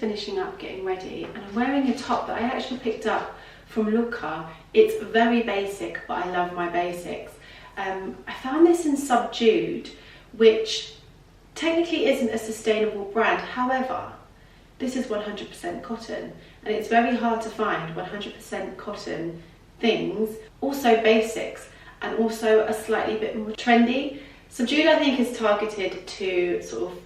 finishing up getting ready, and I'm wearing a top that I actually picked up from Luca. It's very basic, but I love my basics. I found this in Subdued, which technically isn't a sustainable brand. However, this is 100% cotton, and it's very hard to find 100% cotton things, also basics, and also a slightly bit more trendy. Subdued, I think, is targeted to sort of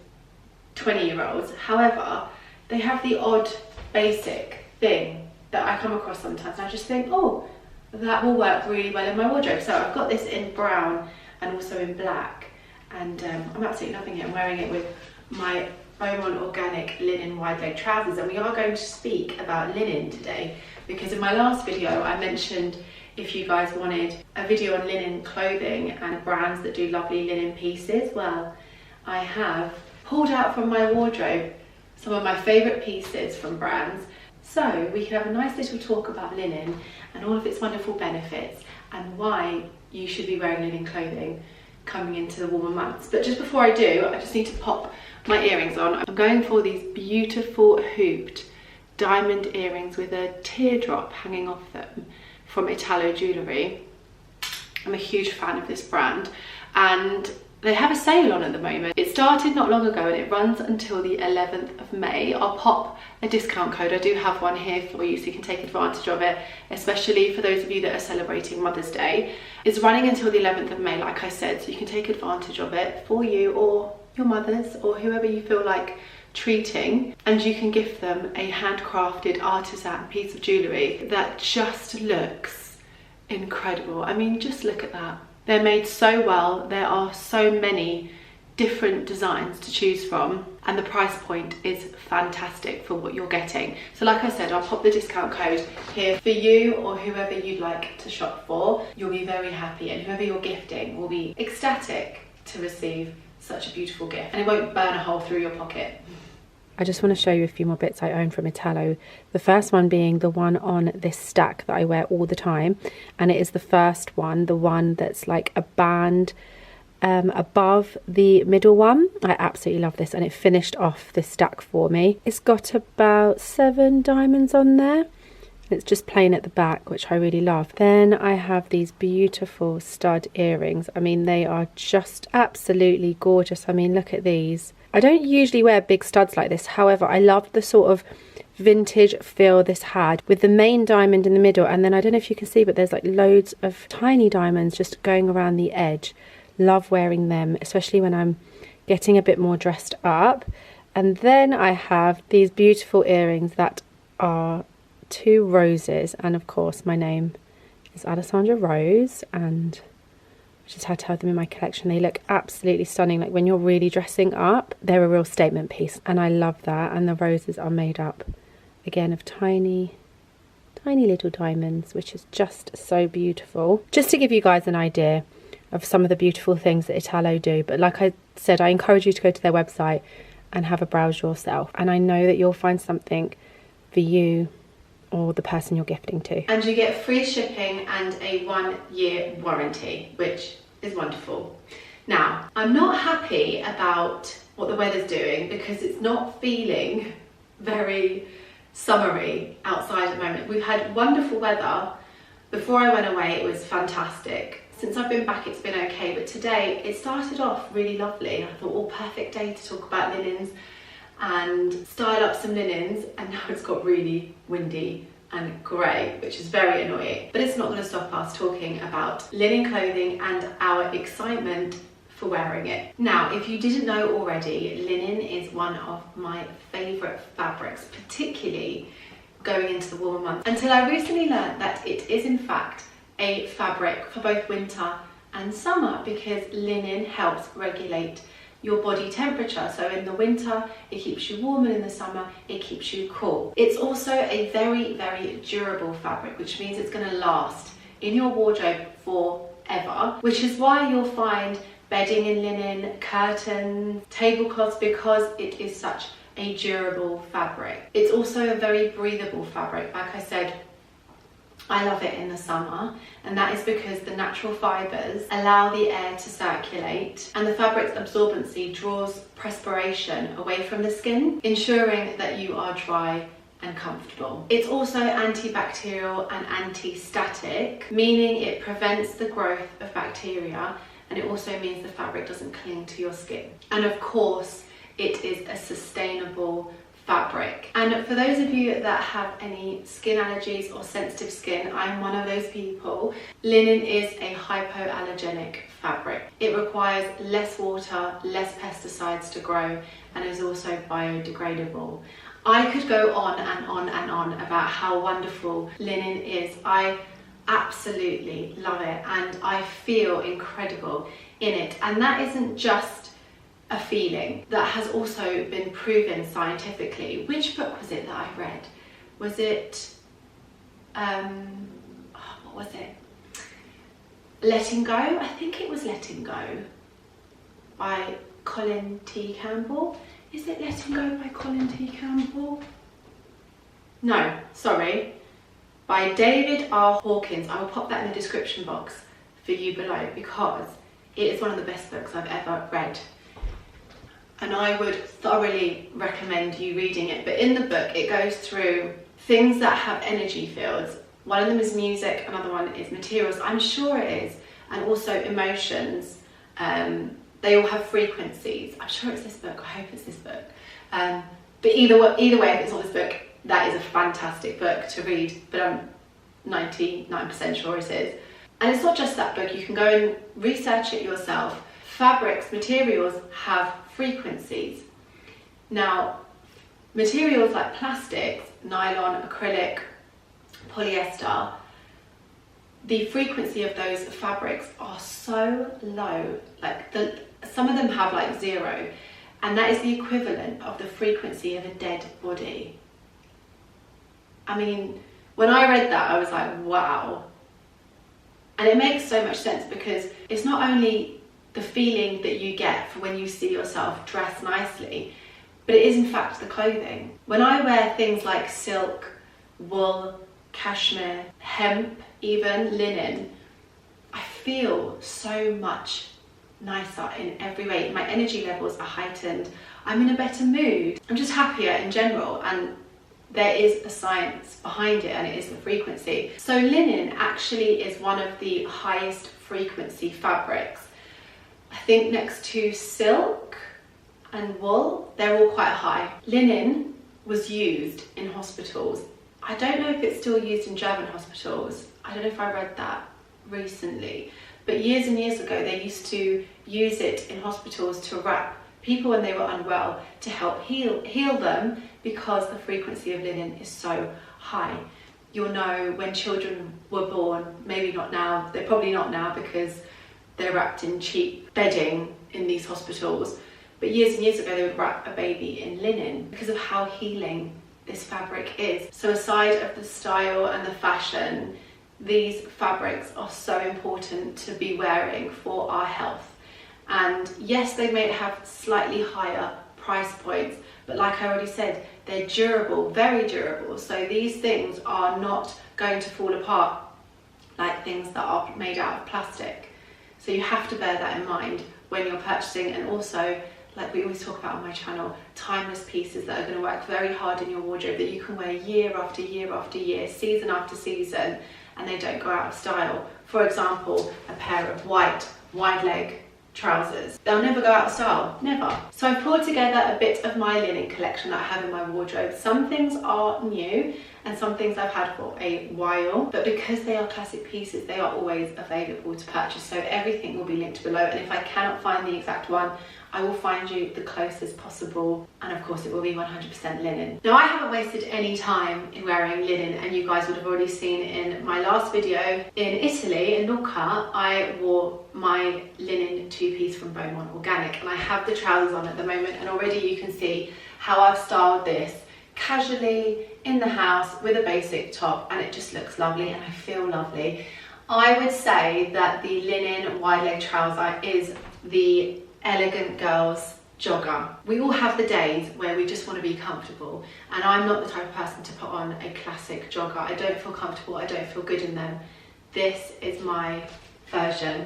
20-year-olds. However, they have the odd basic thing that I come across sometimes, and I just think, oh, that will work really well in my wardrobe. So I've got this in brown and also in black, and I'm absolutely loving it. I'm wearing it with my Beaumont Organic linen wide leg trousers, and we are going to speak about linen today, because in my last video I mentioned if you guys wanted a video on linen clothing and brands that do lovely linen pieces. Well, I have pulled out from my wardrobe some of my favourite pieces from brands, so we can have a nice little talk about linen and all of its wonderful benefits and why you should be wearing linen clothing coming into the warmer months. But just before I do, I just need to pop my earrings on. I'm going for these beautiful hooped diamond earrings with a teardrop hanging off them from Italo jewellery. I'm a huge fan of this brand, and they have a sale on at the moment. It started not long ago and it runs until the 11th of May. I'll pop a discount code. I do have one here for you so you can take advantage of it, especially for those of you that are celebrating Mother's Day. It's running until the 11th of May, like I said, so you can take advantage of it for you or your mothers or whoever you feel like treating, and you can gift them a handcrafted artisan piece of jewellery that just looks incredible. I mean, just look at that. They're made so well. There are so many different designs to choose from, and the price point is fantastic for what you're getting. So like I said, I'll pop the discount code here for you or whoever you'd like to shop for. You'll be very happy, and whoever you're gifting will be ecstatic to receive such a beautiful gift, and it won't burn a hole through your pocket. I just want to show you a few more bits I own from Italo. The first one being the one on this stack that I wear all the time, and it is the first one, the one that's like a band above the middle one. I absolutely love this, and it finished off this stack for me. It's got about 7 diamonds on there. It's just plain at the back, which I really love. Then I have these beautiful stud earrings. I mean, they are just absolutely gorgeous. I mean, look at these. I don't usually wear big studs like this. However, I love the sort of vintage feel this had with the main diamond in the middle. And then I don't know if you can see, but there's like loads of tiny diamonds just going around the edge. Love wearing them, especially when I'm getting a bit more dressed up. And then I have these beautiful earrings that are 2 roses, and of course my name is Alessandra Rose, and I just had to have them in my collection. They look absolutely stunning. Like when you're really dressing up, they're a real statement piece, and I love that. And the roses are made up again of tiny little diamonds, which is just so beautiful. Just to give you guys an idea of some of the beautiful things that Italo do, but like I said, I encourage you to go to their website and have a browse yourself, and I know that you'll find something for you or the person you're gifting to. And you get free shipping and a 1-year warranty, which is wonderful. Now, I'm not happy about what the weather's doing because it's not feeling very summery outside at the moment. We've had wonderful weather. Before I went away, it was fantastic. Since I've been back, it's been okay, but today it started off really lovely. I thought, oh, perfect day to talk about linens and style up some linens, and now it's got really windy and grey, which is very annoying. But it's not going to stop us talking about linen clothing and our excitement for wearing it. Now, if you didn't know already, linen is one of my favourite fabrics, particularly going into the warmer months, until I recently learned that it is in fact a fabric for both winter and summer, because linen helps regulate your body temperature. So in the winter it keeps you warm, and in the summer it keeps you cool. It's also a very, very durable fabric, which means it's going to last in your wardrobe forever, which is why you'll find bedding in linen, curtains, tablecloths, because it is such a durable fabric. It's also a very breathable fabric. Like I said, I love it in the summer, and that is because the natural fibres allow the air to circulate and the fabric's absorbency draws perspiration away from the skin, ensuring that you are dry and comfortable. It's also antibacterial and anti-static, meaning it prevents the growth of bacteria, and it also means the fabric doesn't cling to your skin. And of course, it is a sustainable fabric. And for those of you that have any skin allergies or sensitive skin, I'm one of those people. Linen is a hypoallergenic fabric. It requires less water, less pesticides to grow, and is also biodegradable. I could go on and on and on about how wonderful linen is. I absolutely love it, and I feel incredible in it. And that isn't just a feeling, that has also been proven scientifically. Which book was it that I read? Was it what was it? Letting Go? I think it was Letting Go by Colin T. Campbell. Is it Letting Go by Colin T. Campbell? No, sorry, by David R. Hawkins. I will pop that in the description box for you below, because it is one of the best books I've ever read, and I would thoroughly recommend you reading it. But in the book, it goes through things that have energy fields. One of them is music, another one is materials, I'm sure it is, and also emotions. They all have frequencies. I'm sure it's this book, I hope it's this book. But either way, if it's not this book, that is a fantastic book to read, but I'm 99% sure it is. And it's not just that book, you can go and research it yourself. Fabrics, materials have frequencies. Now, materials like plastics, nylon, acrylic, polyester, the frequency of those fabrics are so low, like some of them have like 0, and that is the equivalent of the frequency of a dead body. I mean, when I read that, I was like, wow. And it makes so much sense, because it's not only the feeling that you get for when you see yourself dressed nicely, but it is in fact the clothing. When I wear things like silk, wool, cashmere, hemp, even linen, I feel so much nicer in every way. My energy levels are heightened, I'm in a better mood, I'm just happier in general, and there is a science behind it, and it is the frequency. So linen actually is one of the highest frequency fabrics. I think next to silk and wool, they're all quite high. Linen was used in hospitals. I don't know if it's still used in German hospitals. I don't know if I read that recently, but years and years ago they used to use it in hospitals to wrap people when they were unwell, to help heal them, because the frequency of linen is so high. You'll know when children were born, maybe not now, they're probably not now because they're wrapped in cheap bedding in these hospitals, but years and years ago they would wrap a baby in linen because of how healing this fabric is. So aside of the style and the fashion, these fabrics are so important to be wearing for our health. And yes, they may have slightly higher price points, but like I already said, they're durable, very durable. So these things are not going to fall apart like things that are made out of plastic. So you have to bear that in mind when you're purchasing. And also, like we always talk about on my channel, timeless pieces that are going to work very hard in your wardrobe, that you can wear year after year after year, season after season, and they don't go out of style. For example, a pair of white wide leg trousers. They'll never go out of style, never. So I've pulled together a bit of my linen collection that I have in my wardrobe. Some things are new and some things I've had for a while, but because they are classic pieces, they are always available to purchase. So everything will be linked below, and if I cannot find the exact one, I will find you the closest possible, and of course it will be 100% linen. Now, I haven't wasted any time in wearing linen, and you guys would have already seen in my last video in Italy, in Lucca, I wore my linen two-piece from Beaumont Organic, and I have the trousers on at the moment, and already you can see how I've styled this casually in the house with a basic top, and it just looks lovely and I feel lovely. I would say that the linen wide leg trouser is the elegant girl's jogger. We all have the days where we just want to be comfortable, and I'm not the type of person to put on a classic jogger. I don't feel comfortable, I don't feel good in them. This is my version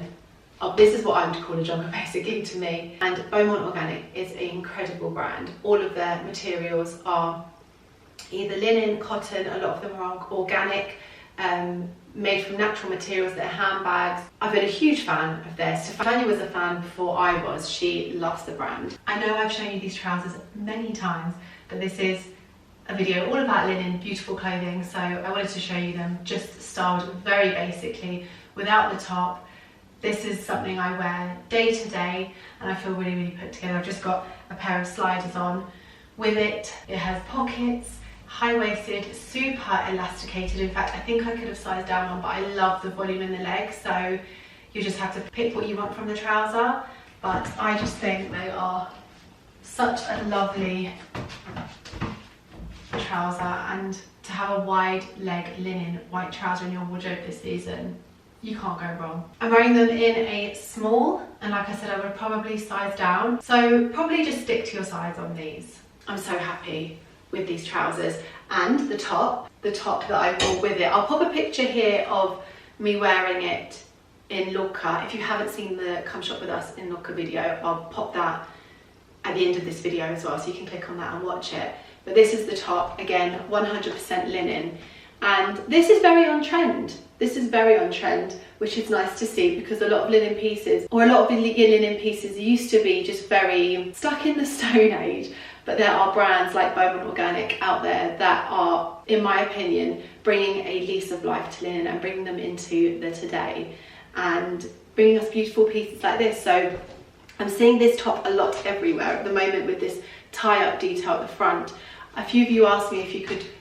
of, this is what I would call a jogger basically to me. And Beaumont Organic is an incredible brand. All of their materials are either linen, cotton, a lot of them are organic, made from natural materials. They're handbags. I've been a huge fan of theirs. Stefan was a fan before I was. She loves the brand. I know I've shown you these trousers many times, but this is a video all about linen, beautiful clothing, so I wanted to show you them just styled very basically, without the top. This is something I wear day to day and I feel really, really put together. I've just got a pair of sliders on with it. It has pockets, high-waisted, super elasticated. In fact, I think I could have sized down one, but I love the volume in the leg, so you just have to pick what you want from the trouser. But I just think they are such a lovely trouser, and to have a wide leg linen white trouser in your wardrobe this season, you can't go wrong. I'm wearing them in a small, and like I said, I would probably size down, so probably just stick to your size on these. I'm so happy with these trousers, and the top that I wore with it. I'll pop a picture here of me wearing it in Lucca. If you haven't seen the Come Shop With Us in Lucca video, I'll pop that at the end of this video as well, so you can click on that and watch it. But this is the top, again, 100% linen. And this is very on trend. This is very on trend, which is nice to see, because a lot of linen pieces, or a lot of linen pieces used to be just very stuck in the Stone Age. But there are brands like Beaumont Organic out there that are, in my opinion, bringing a lease of life to linen and bringing them into the today and bringing us beautiful pieces like this. So I'm seeing this top a lot everywhere at the moment with this tie-up detail at the front. A few of you asked me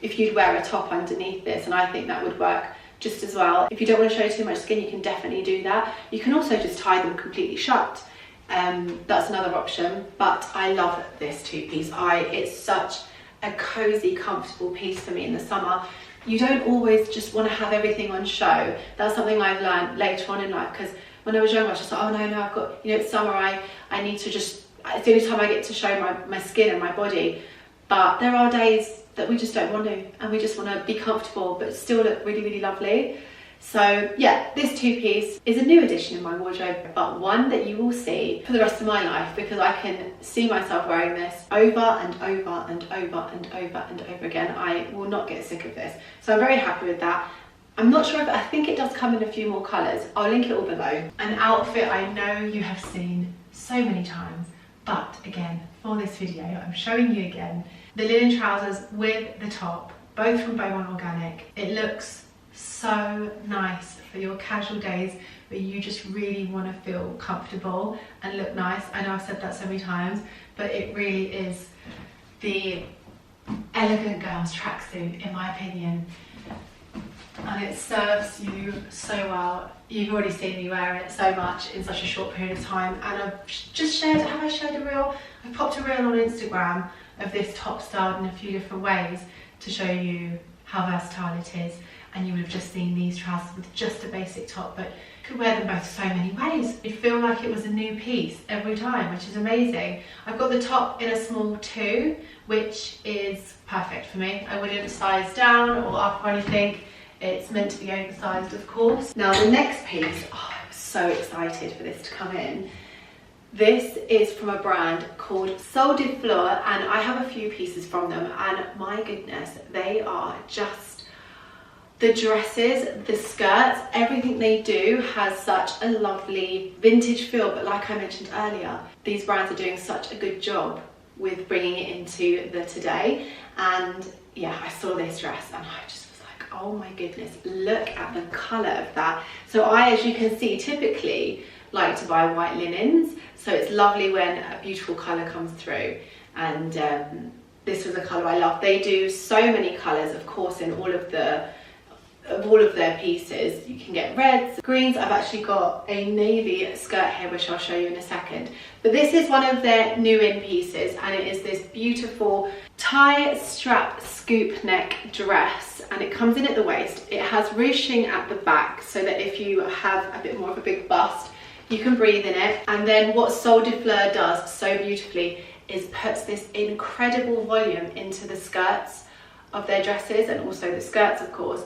if you'd wear a top underneath this, and I think that would work just as well. If you don't want to show too much skin, you can definitely do that. You can also just tie them completely shut. That's another option, but I love this two-piece. It's such a cozy, comfortable piece for me in the summer. You don't always just want to have everything on show. That's something I've learned later on in life, because when I was younger, I was just like, oh no, I've got, it's summer, I need to just, it's the only time I get to show my skin and my body. But there are days that we just don't want to, and we just want to be comfortable but still look really, really lovely. So yeah, this two-piece is a new addition in my wardrobe, but one that you will see for the rest of my life, because I can see myself wearing this over and over and over and over and over again. I will not get sick of this. So I'm very happy with that. I'm not sure if, I think it does come in a few more colours. I'll link it all below. An outfit I know you have seen so many times, but again, for this video, I'm showing you again. The linen trousers with the top, both from Beaumont Organic. It looks so nice for your casual days where you just really want to feel comfortable and look nice. I know I've said that so many times, but it really is the elegant girl's tracksuit, in my opinion. And it serves you so well. You've already seen me wear it so much in such a short period of time, and I've just shared, have I shared a reel? I've popped a reel on Instagram of this top styled in a few different ways to show you how versatile it is, and you would have just seen these trousers with just a basic top, but you could wear them both so many ways. You feel like it was a new piece every time, which is amazing. I've got the top in a small 2, which is perfect for me. I wouldn't size down or up or anything. It's meant to be oversized, of course. Now the next piece, I was so excited for this to come in. This is from a brand called Flora, and I have a few pieces from them, and my goodness, they are just, the dresses, the skirts, everything they do has such a lovely vintage feel. But like I mentioned earlier, these brands are doing such a good job with bringing it into the today. And yeah, I saw this dress and I just was like, oh my goodness, look at the colour of that. So I, as you can see, typically like to buy white linens, so it's lovely when a beautiful colour comes through, and this was a colour I love. They do so many colours, of course, in all of their pieces. You can get reds, greens. I've actually got a navy skirt here, which I'll show you in a second. But this is one of their new in pieces, and it is this beautiful tie strap scoop neck dress, and it comes in at the waist. It has ruching at the back, so that if you have a bit more of a big bust, You can breathe in it. And then what Sol de Fleur does so beautifully is puts this incredible volume into the skirts of their dresses, and also the skirts, of course.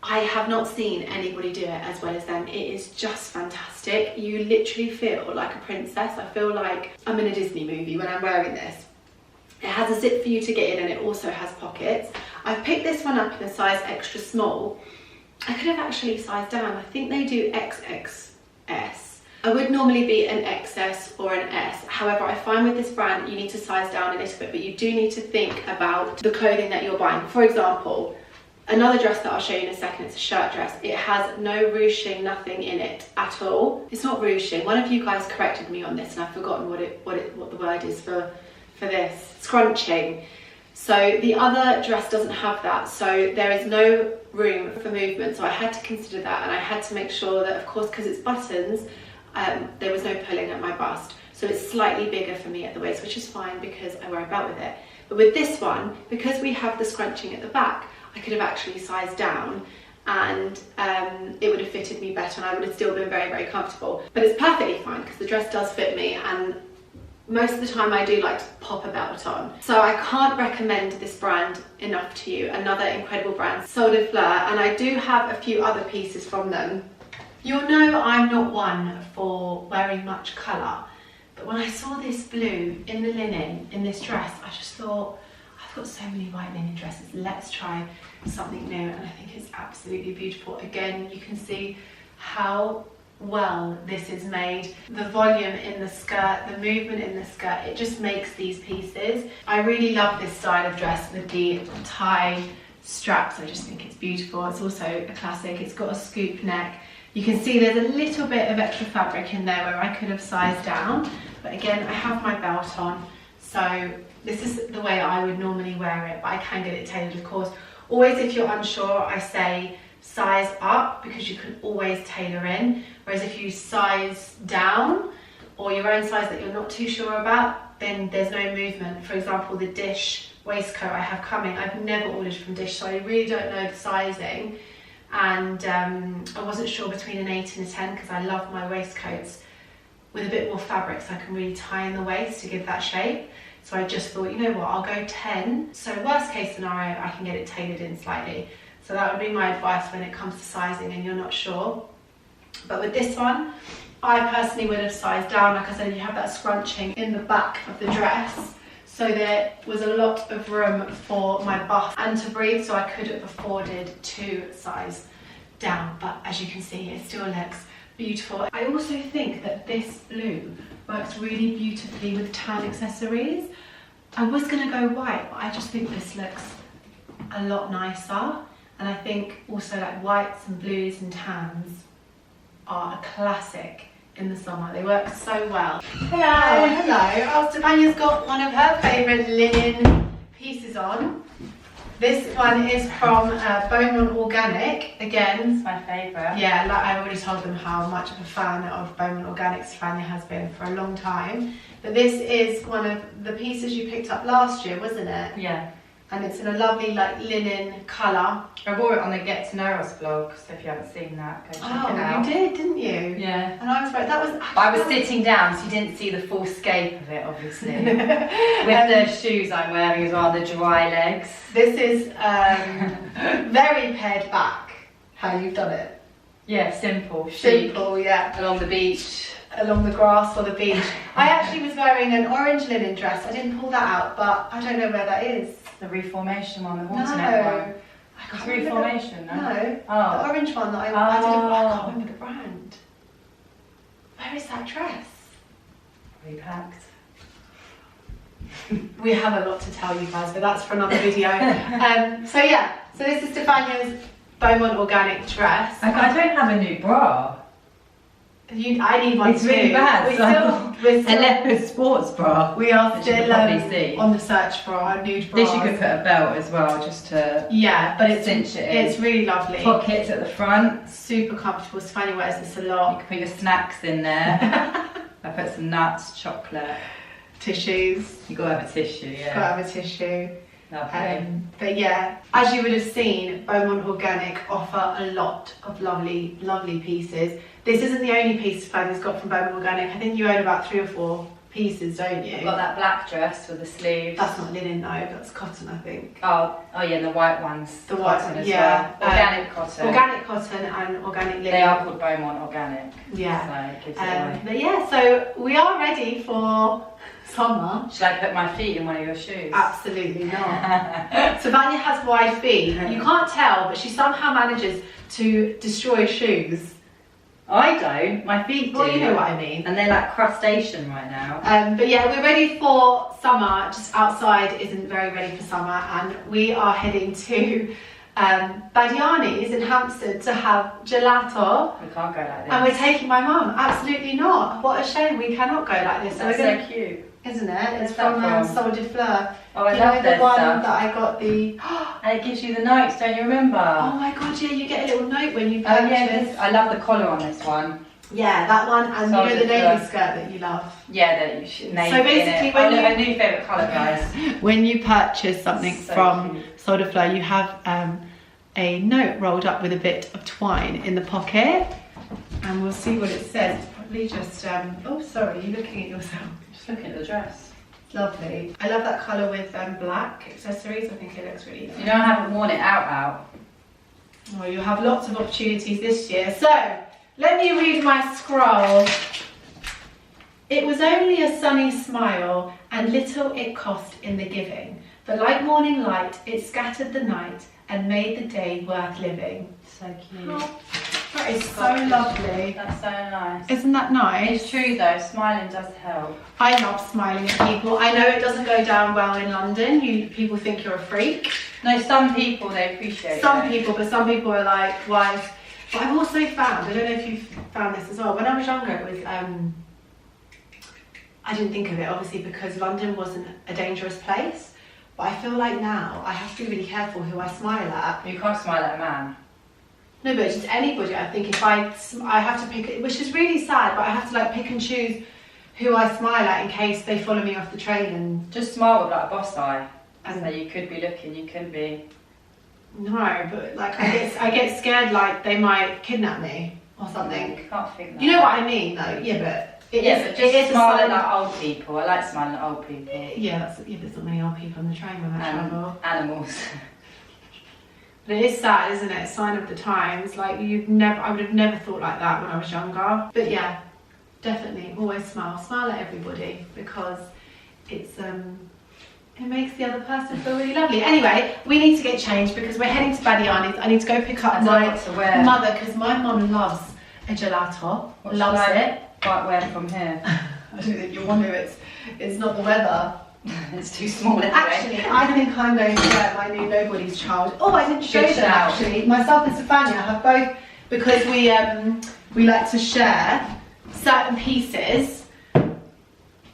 I have not seen anybody do it as well as them. It is just fantastic. You literally feel like a princess. I feel like I'm in a Disney movie when I'm wearing this. It has a zip for you to get in, and it also has pockets. I've picked this one up in a size extra small. I could have actually sized down. I think they do XXS. I would normally be an XS or an S. However, I find with this brand, you need to size down a little bit, but you do need to think about the clothing that you're buying. For example, another dress that I'll show you in a second, it's a shirt dress. It has no ruching, nothing in it at all. It's not ruching. One of you guys corrected me on this, and I've forgotten what the word is for this. Scrunching. So the other dress doesn't have that, so there is no room for movement. So I had to consider that, and I had to make sure that, of course, because it's buttons, there was no pulling at my bust. So it's slightly bigger for me at the waist, which is fine because I wear a belt with it. But with this one, because we have the scrunching at the back, I could have actually sized down, and it would have fitted me better, and I would have still been very, very comfortable. But it's perfectly fine because the dress does fit me, and most of the time I do like to pop a belt on. So I can't recommend this brand enough to you. Another incredible brand, Sol de Fleur, and I do have a few other pieces from them. You'll know I'm not one for wearing much colour, but when I saw this blue in the linen in this dress, I just thought, I've got so many white linen dresses, let's try something new, and I think it's absolutely beautiful. Again, you can see how well this is made. The volume in the skirt, the movement in the skirt, it just makes these pieces. I really love this style of dress with the tie straps. I just think it's beautiful. It's also a classic. It's got a scoop neck. You can see there's a little bit of extra fabric in there where I could have sized down, but again, I have my belt on, so this is the way I would normally wear it, but I can get it tailored, of course. Always, if you're unsure, I say size up, because you can always tailor in, whereas if you size down, or your own size that you're not too sure about, then there's no movement. For example, the Dish waistcoat I have coming, I've never ordered from Dish, so I really don't know the sizing, and I wasn't sure between an 8 and a 10, because I love my waistcoats with a bit more fabric, so I can really tie in the waist to give that shape. So I just thought, you know what, I'll go 10, so worst case scenario, I can get it tailored in slightly. So that would be my advice when it comes to sizing and you're not sure. But with this one, I personally would have sized down. Like I said, you have that scrunching in the back of the dress, so there was a lot of room for my bust and to breathe, so I could have afforded to size down. But as you can see, it still looks beautiful. I also think that this blue works really beautifully with tan accessories. I was going to go white, but I just think this looks a lot nicer. And I think also like whites and blues and tans are a classic in the summer. They work so well. Hello, hello. Oh, Stefania's got one of her favourite linen pieces on. This one is from Beaumont Organic. Again, It's my favourite. yeah, like I already told them how much of a fan of Beaumont Organic Stefania has been for a long time. But this is one of the pieces you picked up last year, wasn't it? Yeah. And it's in a lovely like linen colour. I wore it on the Get to Know Us vlog, so if you haven't seen that, go check it out. You did, didn't you? Yeah. And I was right, that was... But I was sitting down, so you didn't see the full scape of it, obviously. With the shoes I'm wearing as well, the dry legs. This is very pared back, how you've done it. Yeah, simple. Simple, chic, yeah. along the beach. Along the grass or the beach. I actually was wearing an orange linen dress. I didn't pull that out, but I don't know where that is. The Reformation one, the No. Waternet one. I can't It's remember Reformation, the, no? no. Oh. The orange one that I can't remember the brand. Where is that dress? Repacked. We have a lot to tell you guys, but that's for another video. So yeah, so this is Stefania's Beaumont Organic dress. I don't have a new bra. I need one It's too. really bad. We're still, A leopard sports bra. we are Which you still can probably see. on the search for our nude bras. This you could put a belt as well, just to yeah, but it's cinch it in. It's really lovely. Pockets at the front. Super comfortable. Stefania wears this a You lot. can put your snacks in there. I put some nuts, chocolate. Tissues. You gotta have a tissue, Gotta yeah. have a tissue. But yeah, as you would have seen, Beaumont Organic offer a lot of lovely, lovely pieces. This isn't the only piece Fanny's got from Beaumont Organic. I think you own about 3 or 4 pieces, don't you? I've got that black dress with the sleeves. That's not linen though, that's cotton, I think. Oh yeah, and the white ones. The white cotton one, as yeah. well. Organic cotton. Organic cotton and organic linen. They are called Beaumont Organic. Yeah. So it gives it away. But yeah, so we are ready for summer. Should I put my feet in one of your shoes? Absolutely not. So Vanya has wide feet. You can't tell, but she somehow manages to destroy shoes. I don't. My feet do. Well, you know what I mean. And they're like crustacean right now. But yeah, we're ready for summer. Just outside isn't very ready for summer, and we are heading to Badiani's in Hampstead to have gelato. We can't go like this. And we're taking my mum. Absolutely not. What a shame. We cannot go like this. That's so cute. Isn't it? It's Where's that from Sol de Fleur. Oh, I love the this one stuff. that I got the. And it gives you the notes, don't you remember? Oh my god, yeah, you get a little note when you Oh purchase. yeah, I love the collar on this one. Yeah, that one, and Sol you know de the navy Fleur. skirt that you love. Yeah, that you should name So basically, it. when you a new favourite colour, guys. When you purchase something So from cute. Sol de Fleur, you have a note rolled up with a bit of twine in the pocket, and we'll see what it says. It's probably just. Oh, sorry, you're looking at yourself. Just looking at the dress. Lovely. I love that colour with black accessories. I think it looks really nice. You know, I haven't worn it out. Well, you'll have lots of opportunities this year. So, let me read my scroll. It was only a sunny smile, and little it cost in the giving. But like morning light, it scattered the night and made the day worth living. So cute. Oh, that is so lovely. That's so nice. Isn't that nice? It's true though, smiling does help. I love smiling at people. I know it doesn't go down well in London. People think you're a freak. No, some people, they appreciate it. Some people, but some people are like, why? But I've also found, I don't know if you've found this as well, when I was younger it was, I didn't think of it obviously because London wasn't a dangerous place, but I feel like now I have to be really careful who I smile at. You can't smile at a man. No, but just anybody. I think if I have to pick, which is really sad, but I have to like pick and choose who I smile at in case they follow me off the train and... Just smile with like a boss eye. And so you could be looking, you could be... No, but like I get scared like they might kidnap me or something. You can't think that. You know what I mean though? Yeah, but But just smile at like old people. I like smiling at old people. Yeah, there's not many old people on the train when I travel. Animals. But it is sad, isn't it? Sign of the times. Like I would have never thought like that when I was younger. But yeah, definitely always smile. Smile at everybody because it's it makes the other person feel really lovely. Anyway, we need to get changed because we're heading to Badiani's. I need to go pick up my mother because my mum loves a gelato. Loves it. Quite wear from here. I don't think you'll want to. It's not the weather. It's too small anyway. Actually, I think I'm going to wear my new Nobody's Child. Oh, I didn't show them actually. Myself and Stefania have both, because we like to share certain pieces of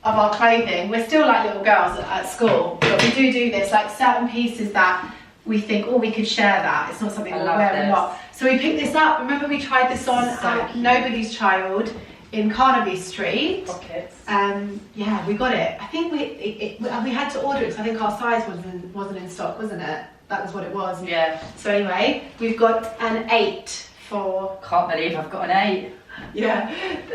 our clothing. We're still like little girls at school, but we do this, like certain pieces that we think, oh, we could share that. It's not something we'll wear a lot. So we picked this up. Remember we tried this on at Nobody's Child in Carnaby Street. Pockets. Yeah, we got it. I think we had to order it because I think our size wasn't in stock, wasn't it? That was what it was. Yeah. So anyway, we've got an 8 for... Can't believe I've got an 8. Yeah,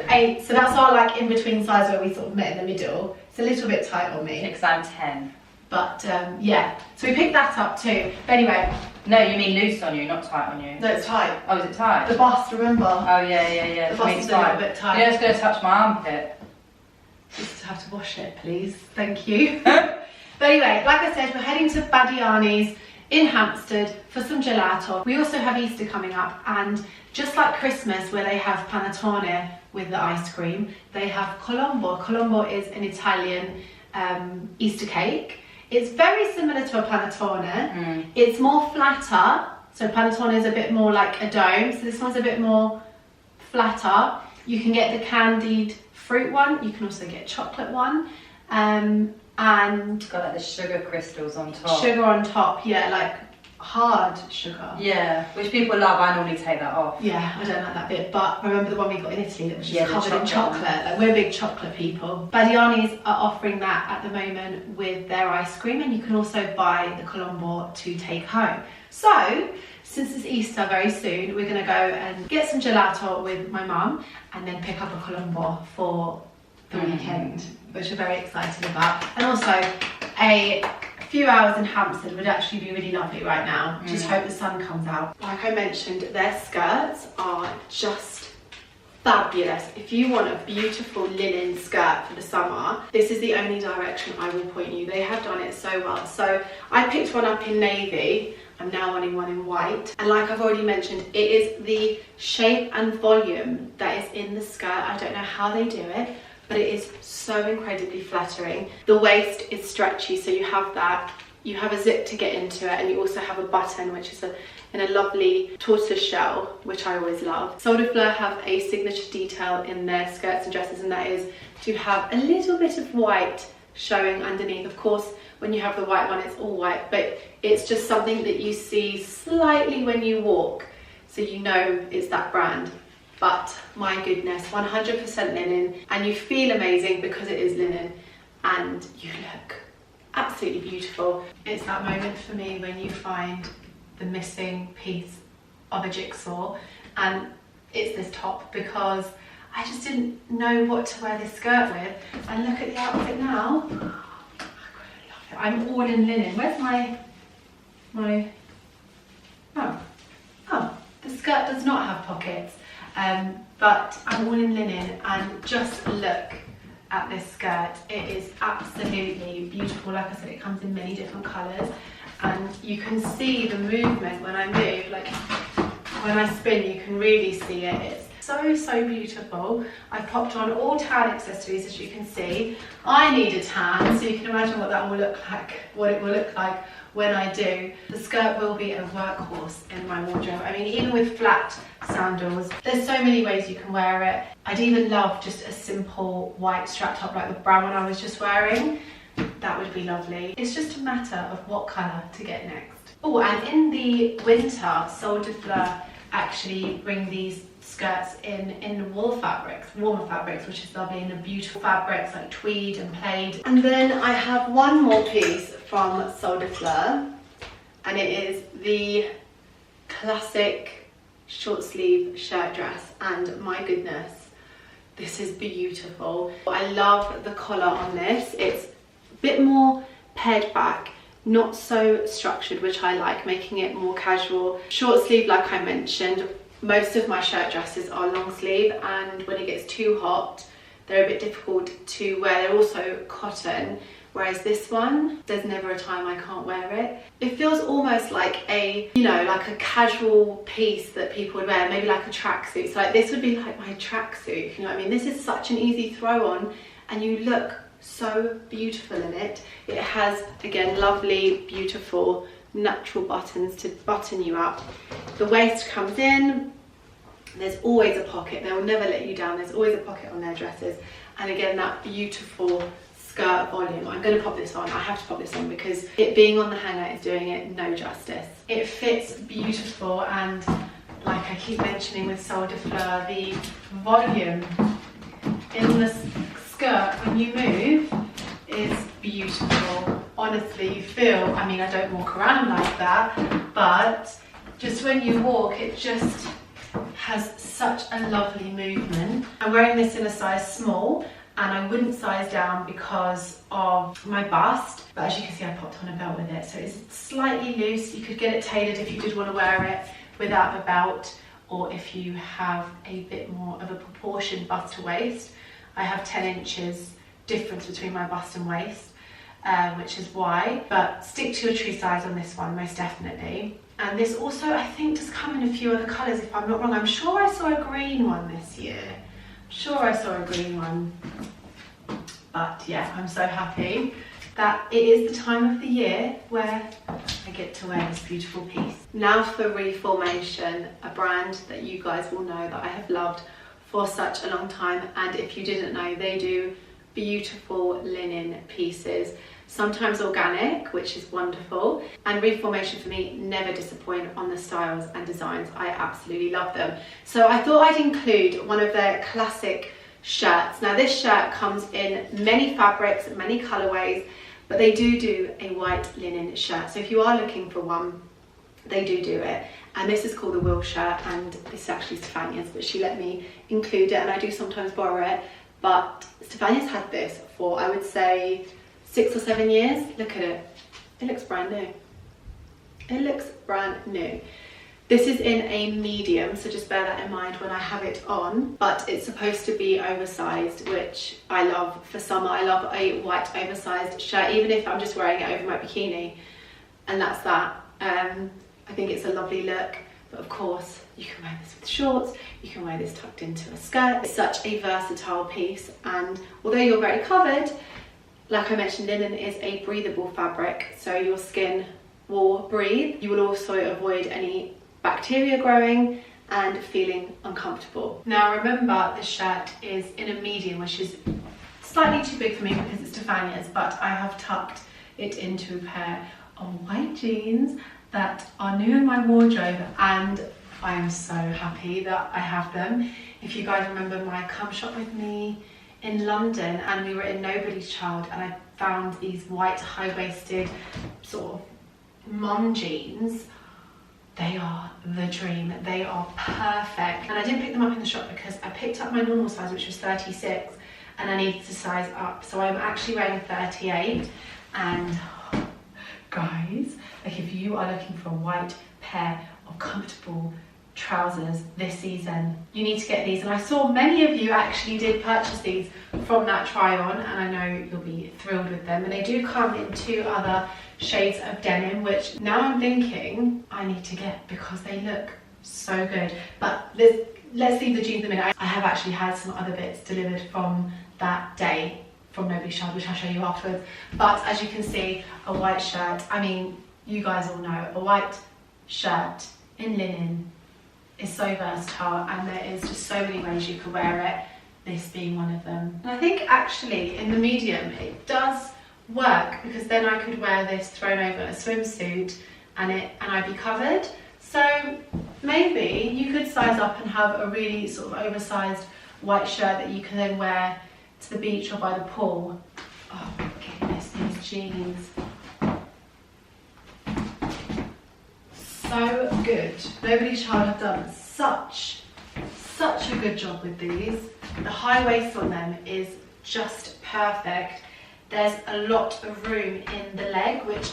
8. So that's our like in between size where we sort of met in the middle. It's a little bit tight on me. Because I'm 10. But yeah, so we picked that up too. But anyway. No, you mean loose on you, not tight on you. No, it's tight. Oh, is it tight? The bust, remember? Oh yeah. The bust is a little bit tight. You know it's going to touch my armpit. Just have to wash it, please. Thank you. But anyway, like I said, we're heading to Badiani's in Hampstead for some gelato. We also have Easter coming up, and just like Christmas where they have panettone with the ice cream, they have colombo. Colombo is an Italian Easter cake. It's very similar to a panettone. It's more flatter, so panettone is a bit more like a dome, so this one's a bit more flatter. You can get the candied fruit one, you can also get chocolate one, and got like the sugar crystals on top. Sugar on top, yeah, like hard sugar. Yeah, which people love. I normally take that off. Yeah, I don't like that bit, but remember the one we got in Italy that was just Yeah, covered in chocolate? Like, we're big chocolate people. Badiani's are offering that at the moment with their ice cream, and you can also buy the Colombo to take home. So, since it's Easter very soon, we're gonna go and get some gelato with my mum and then pick up a Colombo for the weekend, which we're very excited about. And also, a few hours in Hampstead would actually be really lovely right now. Just hope the sun comes out. Like I mentioned, their skirts are just fabulous. If you want a beautiful linen skirt for the summer, this is the only direction I will point you. They have done it so well. So I picked one up in navy. I'm now wanting one in white. And like I've already mentioned, it is the shape and volume that is in the skirt. I don't know how they do it, but it is so incredibly flattering. The waist is stretchy, so you have that. You have a zip to get into it, and you also have a button, which is in a lovely tortoise shell, which I always love. Sol de Fleur have a signature detail in their skirts and dresses, and that is to have a little bit of white showing underneath. Of course, when you have the white one, it's all white, but it's just something that you see slightly when you walk, so you know it's that brand. But my goodness, 100% linen, and you feel amazing because it is linen, and you look absolutely beautiful. It's that moment for me when you find the missing piece of a jigsaw, and it's this top, because I just didn't know what to wear this skirt with, and look at the outfit now. I'm all in linen. Where's my oh, the skirt does not have pockets, but I'm all in linen, and just look at this skirt. It is absolutely beautiful. Like I said, it comes in many different colours, and you can see the movement when I move. Like when I spin, you can really see it. It's so beautiful. I've popped on all tan accessories, as you can see. I need a tan, so you can imagine what that will look like, what it will look like when I do. The skirt will be a workhorse in my wardrobe. I mean, even with flat sandals, there's so many ways you can wear it. I'd even love just a simple white strap top like the brown one I was just wearing. That would be lovely. It's just a matter of what colour to get next. Oh, and in the winter, Sol de Fleur actually bring these skirts in wool fabrics, warmer fabrics, which is lovely, and the beautiful fabrics like tweed and plaid. And then I have one more piece from Sol de Fleur, and it is the classic short sleeve shirt dress, and my goodness, this is beautiful. I love the collar on this. It's a bit more pared back, not so structured, which I like, making it more casual. Short sleeve, like I mentioned. Most of my shirt dresses are long sleeve, and when it gets too hot, they're a bit difficult to wear. They're also cotton, whereas this one, there's never a time I can't wear it. It feels almost like a, you know, like a casual piece that people would wear, maybe like a tracksuit. So like this would be like my tracksuit, you know what I mean? This is such an easy throw on, and you look so beautiful in it. It has, again, lovely, beautiful, natural buttons to button you up. The waist comes in, there's always a pocket. They will never let you down. There's always a pocket on their dresses. And again, that beautiful skirt volume. I'm going to pop this on. I have to pop this on because it being on the hanger is doing it no justice. It fits beautiful, and like I keep mentioning with Sol de Fleur, the volume in the skirt when you move is beautiful. Honestly, you feel, I mean, I don't walk around like that, but just when you walk, it just has such a lovely movement. I'm wearing this in a size small, and I wouldn't size down because of my bust, but as you can see, I popped on a belt with it, so it's slightly loose. You could get it tailored if you did want to wear it without the belt, or if you have a bit more of a proportioned bust to waist. I have 10 inches difference between my bust and waist, which is why, but stick to your true size on this one, most definitely. And this also, I think, does come in a few other colours, if I'm not wrong. I'm sure I saw a green one this year. I'm sure I saw a green one. But yeah, I'm so happy that it is the time of the year where I get to wear this beautiful piece. Now for Reformation, a brand that you guys will know that I have loved for such a long time, and if you didn't know, they do beautiful linen pieces, sometimes organic, which is wonderful, and Reformation for me never disappoint on the styles and designs. I absolutely love them. So I thought I'd include one of their classic shirts. Now this shirt comes in many fabrics, many colorways, but they do a white linen shirt. So if you are looking for one, they do it. And this is called the Will shirt, and it's actually Stefania's, but she let me include it, and I do sometimes borrow it. But Stefania's had this for, I would say, 6 or 7 years. Look at it. It looks brand new. It looks brand new. This is in a medium, so just bear that in mind when I have it on. But it's supposed to be oversized, which I love for summer. I love a white oversized shirt, even if I'm just wearing it over my bikini. And that's that. I think it's a lovely look. But of course, you can wear this with shorts, you can wear this tucked into a skirt. It's such a versatile piece, and although you're very covered, like I mentioned, linen is a breathable fabric, so your skin will breathe. You will also avoid any bacteria growing and feeling uncomfortable. Now remember, the shirt is in a medium, which is slightly too big for me because it's Stefania's, but I have tucked it into a pair of white jeans that are new in my wardrobe, and I am so happy that I have them. If you guys remember my come shop with me in London, and we were in Nobody's Child, and I found these white high-waisted sort of mom jeans. They are the dream. They are perfect. And I didn't pick them up in the shop because I picked up my normal size, which was 36, and I needed to size up. So I'm actually wearing a 38, and guys, like if you are looking for a white pair of comfortable trousers this season, you need to get these. And I saw many of you actually did purchase these from that try on, and I know you'll be thrilled with them. And they do come in 2 other shades of denim, which now I'm thinking I need to get because they look so good. But let's leave the jeans a minute. I have actually had some other bits delivered from that day from Nobody's Child, which I'll show you afterwards. But as you can see, a white shirt, I mean, you guys all know, a white shirt in linen is so versatile, and there is just so many ways you could wear it, this being one of them. And I think actually in the medium it does work, because then I could wear this thrown over a swimsuit and I'd be covered. So maybe you could size up and have a really sort of oversized white shirt that you can then wear to the beach or by the pool. Oh my goodness, these jeans. So good. Nobody's Child have done such a good job with these. The high waist on them is just perfect. There's a lot of room in the leg, which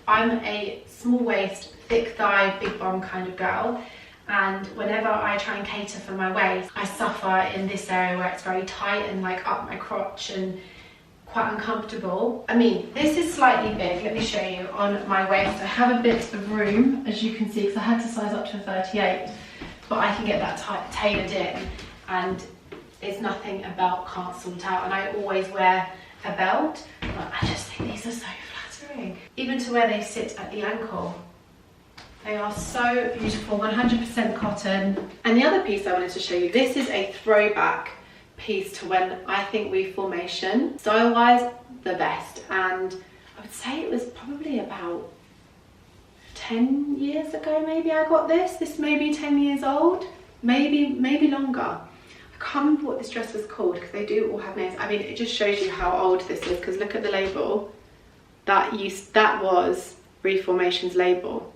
I'm a small waist, thick thigh, big bum kind of girl. And whenever I try and cater for my waist, I suffer in this area where it's very tight and like up my crotch and quite uncomfortable. I mean, this is slightly big. Let me show you on my waist. I have a bit of room, as you can see, because I had to size up to a 38, but I can get that tailored in, and it's nothing a belt can't sort out. And I always wear a belt, but I just think these are so flattering. Even to where they sit at the ankle. They are so beautiful, 100% cotton. And the other piece I wanted to show you, this is a throwback piece to when I think Reformation, style-wise, the best. And I would say it was probably about 10 years ago maybe I got this. This may be 10 years old, maybe longer. I can't remember what this dress was called, because they do all have names. I mean, it just shows you how old this is, because look at the label. That was Reformation's label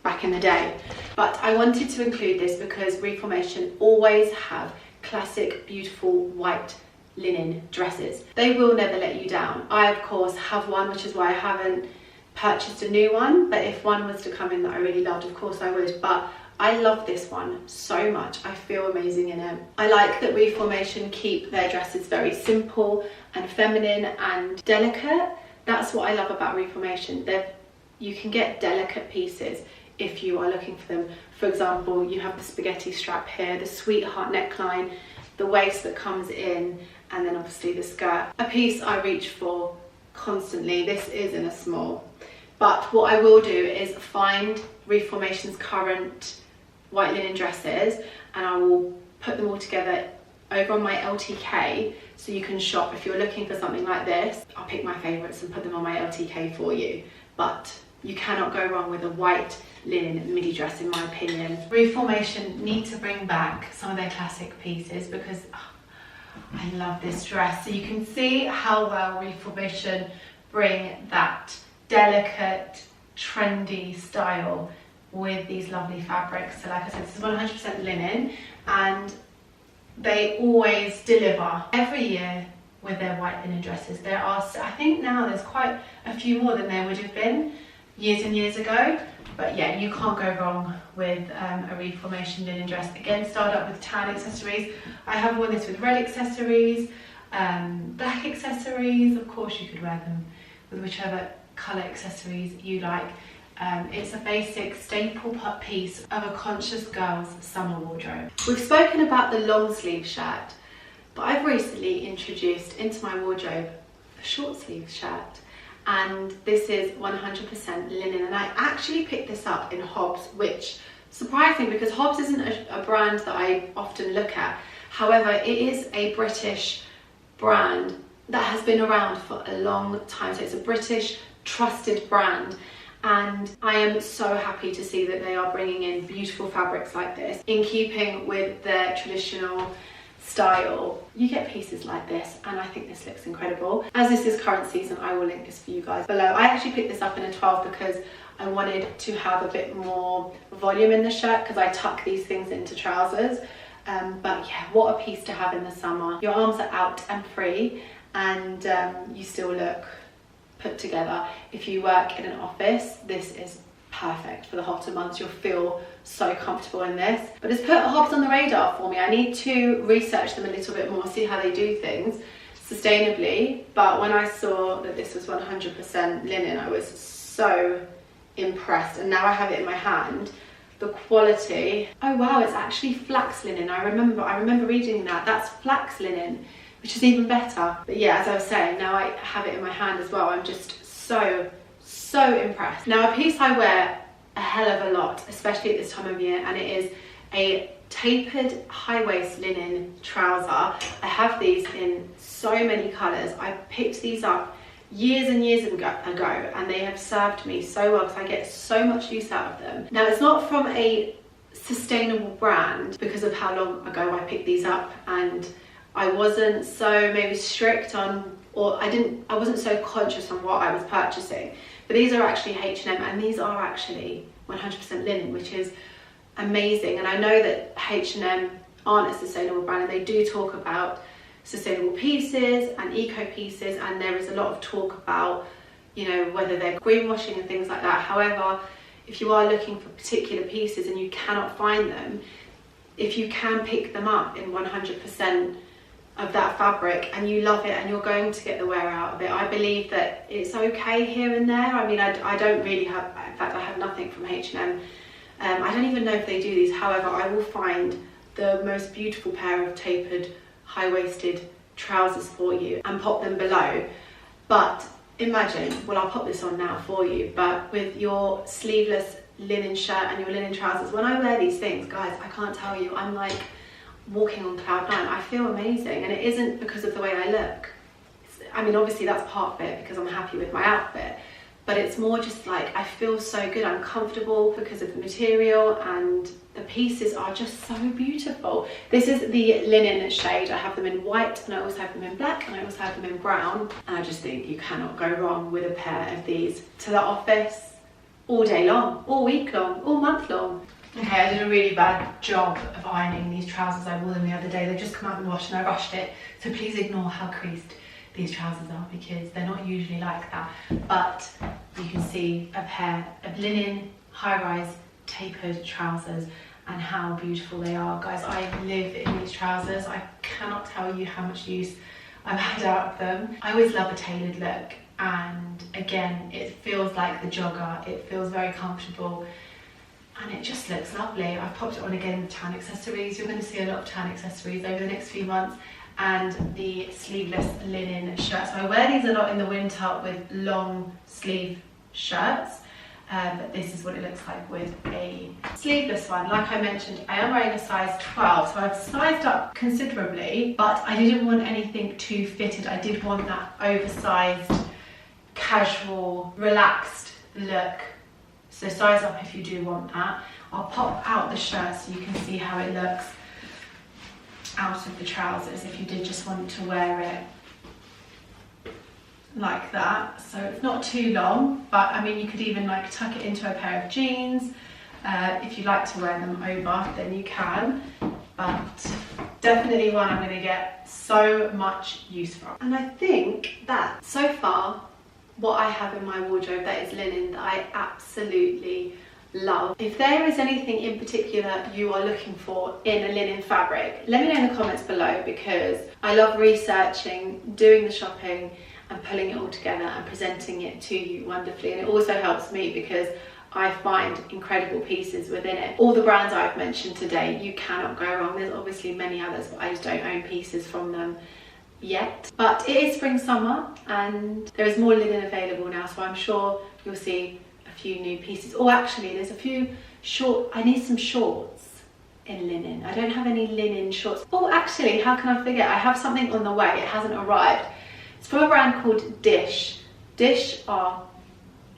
back in the day. But I wanted to include this because Reformation always have classic, beautiful white linen dresses. They will never let you down. I, of course, have one, which is why I haven't purchased a new one. But if one was to come in that I really loved, of course I would. But I love this one so much. I feel amazing in it. I like that Reformation keep their dresses very simple and feminine and delicate. That's what I love about Reformation. You can get delicate pieces if you are looking for them. For example, you have the spaghetti strap here, the sweetheart neckline, the waist that comes in, and then obviously the skirt. A piece I reach for constantly. This is in a small. But what I will do is find Reformation's current white linen dresses, and I will put them all together over on my LTK, so you can shop if you're looking for something like this. I'll pick my favourites and put them on my LTK for you, but you cannot go wrong with a white linen midi dress in my opinion. Reformation need to bring back some of their classic pieces because I love this dress. So you can see how well Reformation bring that delicate, trendy style with these lovely fabrics. So like I said, this is 100% linen, and they always deliver every year with their white linen dresses. There are, I think now there's quite a few more than there would have been years and years ago. But yeah, you can't go wrong with a Reformation linen dress. Again, styled up with tan accessories. I have worn this with red accessories, black accessories. Of course, you could wear them with whichever colour accessories you like. It's a basic staple piece of a conscious girl's summer wardrobe. We've spoken about the long sleeve shirt, but I've recently introduced into my wardrobe a short sleeve shirt. And this is 100% linen, and I actually picked this up in Hobbs, which surprised me because Hobbs isn't a brand that I often look at. However, it is a British brand that has been around for a long time, so it's a British trusted brand, and I am so happy to see that they are bringing in beautiful fabrics like this in keeping with their traditional style. You get pieces like this, and I think this looks incredible. As this is current season, I will link this for you guys below. I actually picked this up in a 12 because I wanted to have a bit more volume in the shirt because I tuck these things into trousers. But yeah, what a piece to have in the summer. Your arms are out and free, and you still look put together. If you work in an office, this is perfect for the hotter months. You'll feel so comfortable in this. But it's put Hobbs on the radar for me. I need to research them a little bit more, see how they do things sustainably. But when I saw that this was 100% linen, I was so impressed, and now I have it in my hand. The quality, oh wow, it's actually flax linen. I remember reading that. That's flax linen, which is even better. But yeah, as I was saying, now I have it in my hand as well. I'm just so impressed. Now, a piece I wear a hell of a lot, especially at this time of year, and it is a tapered high waist linen trouser. I have these in so many colours. I picked these up years and years ago, and they have served me so well because I get so much use out of them. Now, it's not from a sustainable brand because of how long ago I picked these up, and I wasn't so maybe strict on, or I wasn't so conscious on what I was purchasing. But these are actually H&M, and these are actually 100% linen, which is amazing. And I know that H&M aren't a sustainable brand, and they do talk about sustainable pieces and eco pieces, and there is a lot of talk about, you know, whether they're greenwashing and things like that. However, if you are looking for particular pieces and you cannot find them, if you can pick them up in 100% of that fabric and you love it and you're going to get the wear out of it, I believe that it's okay here and there. I mean, I don't really have, in fact I have nothing from H&M. I don't even know if they do these. However, I will find the most beautiful pair of tapered high-waisted trousers for you and pop them below. But imagine, well, I'll pop this on now for you, but with your sleeveless linen shirt and your linen trousers, when I wear these things, guys, I can't tell you, I'm like walking on cloud nine. I feel amazing, and it isn't because of the way I look. I mean, obviously that's part of it because I'm happy with my outfit, but it's more just like I feel so good. I'm comfortable because of the material, and the pieces are just so beautiful. This is the linen shade. I have them in white, and I also have them in black, and I also have them in brown, and I just think you cannot go wrong with a pair of these to the office all day long, all week long, all month long. Okay, I did a really bad job of ironing these trousers. I wore them the other day. They've just come out and washed, and I rushed it. So please ignore how creased these trousers are because they're not usually like that. But you can see a pair of linen high-rise tapered trousers and how beautiful they are. Guys, I live in these trousers. I cannot tell you how much use I've had out of them. I always love a tailored look, and again, it feels like the jogger. It feels very comfortable, and it just looks lovely. I've popped it on again with tan accessories. You're going to see a lot of tan accessories over the next few months, and the sleeveless linen shirt. So I wear these a lot in the winter with long sleeve shirts. This is what it looks like with a sleeveless one. Like I mentioned, I am wearing a size 12, so I've sized up considerably, but I didn't want anything too fitted. I did want that oversized, casual, relaxed look. So size up if you do want that. I'll pop out the shirt so you can see how it looks out of the trousers if you did just want to wear it like that. So it's not too long, but I mean, you could even like tuck it into a pair of jeans. If you like to wear them over, then you can, but definitely one I'm going to get so much use from. And I think that so far what I have in my wardrobe that is linen that I absolutely love. If there is anything in particular you are looking for in a linen fabric, let me know in the comments below, because I love researching, doing the shopping and pulling it all together and presenting it to you wonderfully. And it also helps me because I find incredible pieces within it. All the brands I've mentioned today, you cannot go wrong. There's obviously many others, but I just don't own pieces from them yet. But it is spring summer and there is more linen available now, so I'm sure you'll see a few new pieces. Oh, actually there's a few I need some shorts in linen. I don't have any linen shorts. Oh, actually, how can I forget? I have something on the way. It hasn't arrived. It's from a brand called Dish. Dish are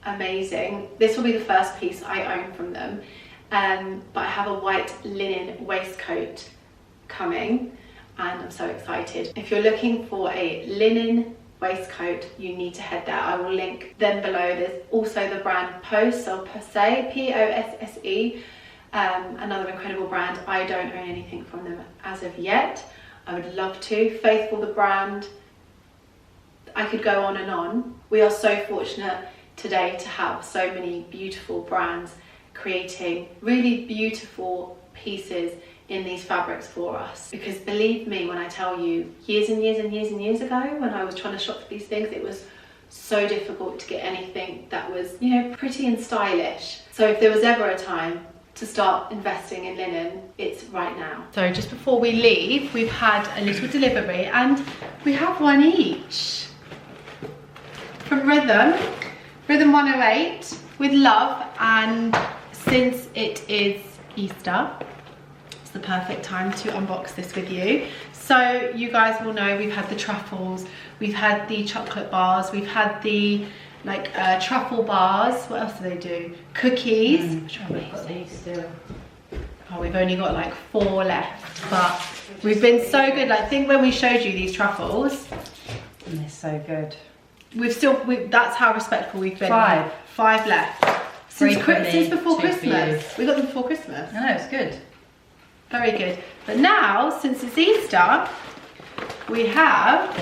amazing. This will be the first piece I own from them. But I have a white linen waistcoat coming and I'm so excited. If you're looking for a linen waistcoat, you need to head there. I will link them below. There's also the brand Posse, P-O-S-S-E, another incredible brand. I don't own anything from them as of yet. I would love to. Faithful, the brand. I could go on and on. We are so fortunate today to have so many beautiful brands creating really beautiful pieces in these fabrics for us, because believe me when I tell you, years and years and years and years ago when I was trying to shop for these things, it was so difficult to get anything that was, you know, pretty and stylish. So if there was ever a time to start investing in linen, it's right now. So just before we leave, we've had a little delivery and we have one each from Rhythm 108 with love. And since it is Easter, it's the perfect time to unbox this with you. So you guys will know we've had the truffles, we've had the chocolate bars, we've had the like truffle bars. What else do they do? Cookies. Which are amazing. Oh, we've only got like 4 left, but we've been so good. Like, think when we showed you these truffles, And they're so good. That's how respectful we've been. 5 left. Since before Christmas. We got them before Christmas. I know, it's good. Very good. But now, since it's Easter, we have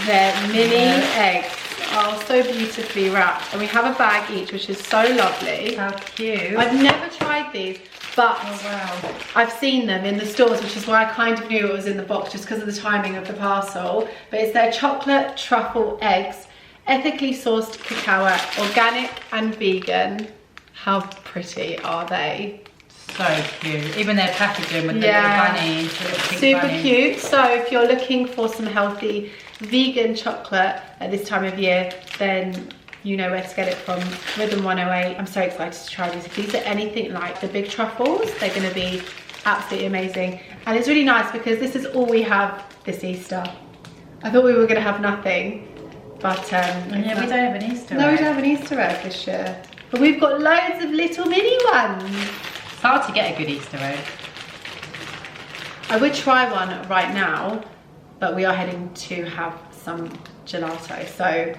their mini eggs. Oh, so beautifully wrapped. And we have a bag each, which is so lovely. How cute. I've never tried these, but wow, I've seen them in the stores, which is why I kind of knew it was in the box just because of the timing of the parcel. But it's their chocolate truffle eggs, ethically sourced cacao, organic and vegan. How pretty are they? so cute. Even their packaging with the little bunny, the little pink super bunny. cute. So if you're looking for some healthy vegan chocolate at this time of year, then you know where to get it from. Rhythm 108. I'm so excited to try these. If these are anything like the big truffles, they're going to be absolutely amazing. And it's really nice because this is all we have this Easter. I thought we were going to have nothing, but yeah, we don't have an Easter egg. No, we don't have an Easter egg this year. But we've got loads of little mini ones. It's hard to get a good Easter egg. I would try one right now, but we are heading to have some gelato, so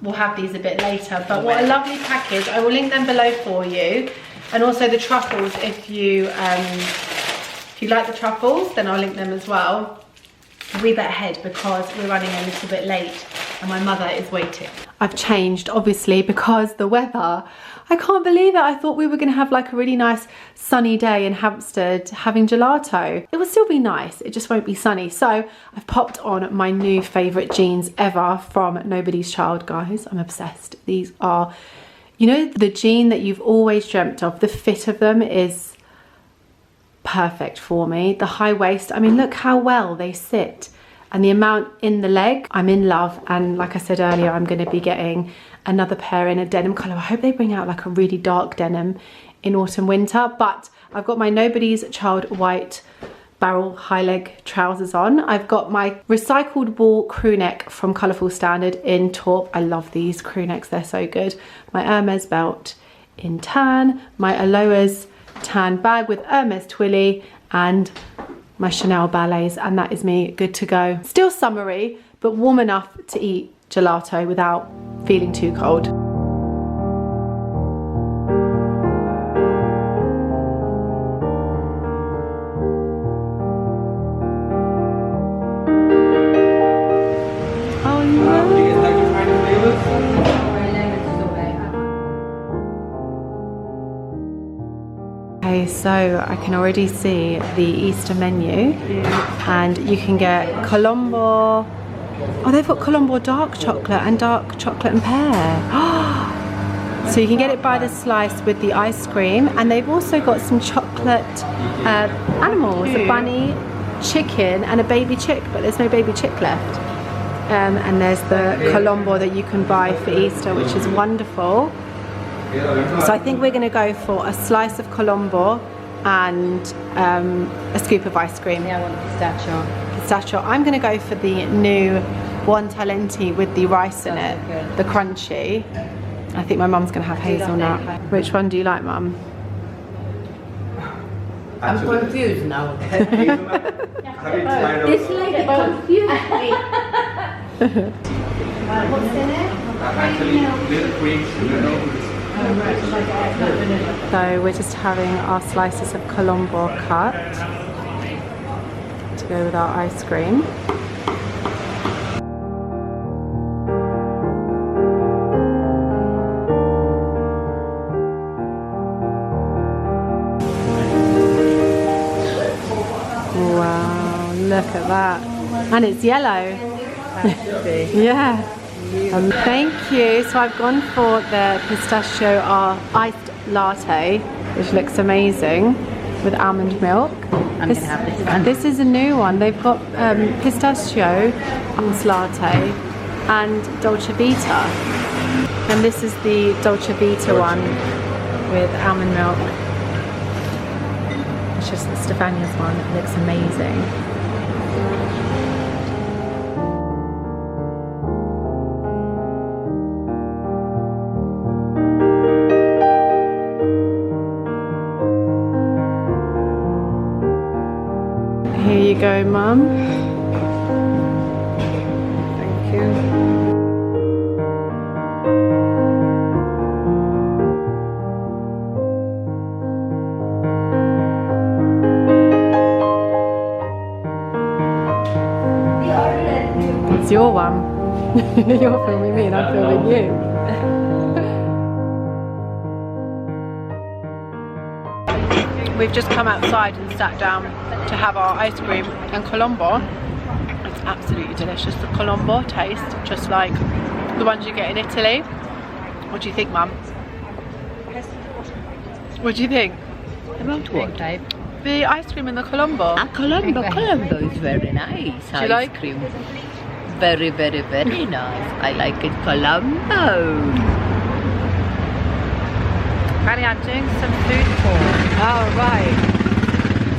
we'll have these a bit later. But what a lovely package. I will link them below for you, and also the truffles. If you like the truffles, then I'll link them as well. We better head because we're running a little bit late and my mother is waiting. I've changed obviously because the weather, I can't believe it. I thought we were going to have like a really nice sunny day in Hampstead having gelato. It will still be nice, it just won't be sunny. So I've popped on my new favourite jeans ever from Nobody's Child, guys. I'm obsessed. These are, you know, the jean that you've always dreamt of. The fit of them is perfect for me. The high waist, I mean, look how well they sit. and the amount in the leg, I'm in love. And like I said earlier, I'm going to be getting another pair in a denim colour. I hope they bring out like a really dark denim in autumn winter. But I've got my Nobody's Child white barrel high leg trousers on. I've got my recycled wool crew neck from Colourful Standard in taupe. I love these crew necks, they're so good. My Hermes belt in tan, my Aloha's tan bag with Hermes twilly, and my Chanel ballets, and that is me good to go. Still summery, but warm enough to eat gelato without feeling too cold. Okay, so I can already see the Easter menu, and you can get Colombo. Oh, they've got Colombo dark chocolate and dark chocolate and pear. So you can get it by the slice with the ice cream, and they've also got some chocolate animals, a bunny, chicken and a baby chick, but there's no baby chick left. And there's the Colombo that you can buy for Easter, which is wonderful. So I think we're going to go for a slice of Colombo and a scoop of ice cream. Yeah, I want pistachio. Pistachio. I'm going to go for the new Buon Talenti with the rice in it, Good. the crunchy. I think my mum's going to have hazelnut. Which one do you like, mum? I'm confused now. This lady confused me. What's in it? Actually, little cream, sugar. So we're just having our slices of Colombo cut to go with our ice cream. Wow, look at that. And it's yellow. Yeah. Thank you. So I've gone for the pistachio iced latte, which looks amazing, with almond milk. I'm gonna have this one. This is a new one. They've got pistachio iced latte and dolce vita, and this is the dolce vita one with almond milk. It's just Stefania's one. It looks amazing. Here you go, Mum. Thank you. It's your one. You're filming me and I'm filming you. We've just come outside and sat down to have our ice cream and Colombo. It's absolutely delicious. The Colombo taste just like the ones you get in Italy. What do you think, Mum? What do you think? About what? The ice cream and the Colombo. Colombo is very nice. Do you like cream? Very, very, very nice. I like it, Colombo. Annie, I'm doing some food tour. Oh, right.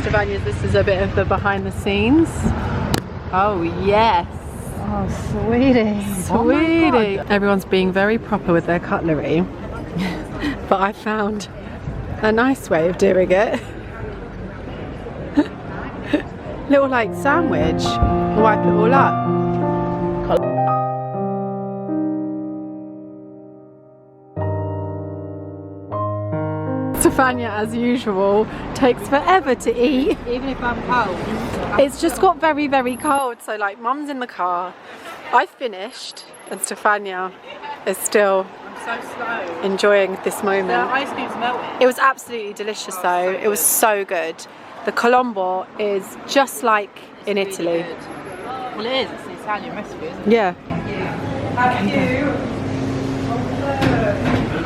Stefania, this is a bit of the behind the scenes. Oh, yes. Oh, sweetie. Sweetie. Everyone's being very proper with their cutlery. But I found a nice way of doing it. Little like sandwich. Wipe it all up. Stefania, as usual, takes forever to eat. Even if I'm cold. It's just got very, very cold. So like, Mum's in the car. I finished, and Stefania is still enjoying this moment. The ice cream's melting. It was absolutely delicious though. It was so good. The Colombo is just like in Italy. Really well, it is. It's an Italian recipe, isn't it? Yeah. Have you?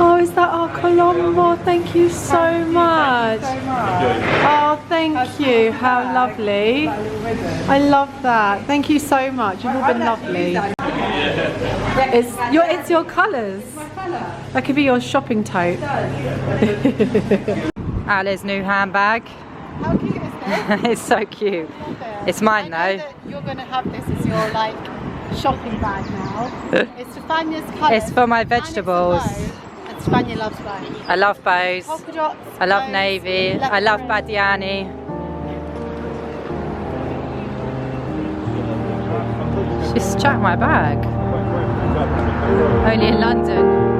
Oh, is that our Colombo? Thank you so much. Oh, thank you. How lovely. I love that. Thank you so much. You've all been lovely. It's your colours. That could be your shopping tote. Ali's new handbag. How cute is this? It's so cute. It's mine though. You're going to have this as your like shopping bag now. It's Stefania's colour. It's for my vegetables. And Stefania loves bows. I love bows. Polka dots. I love bows, navy. I love Badiani. She's chucked my bag. Only in London.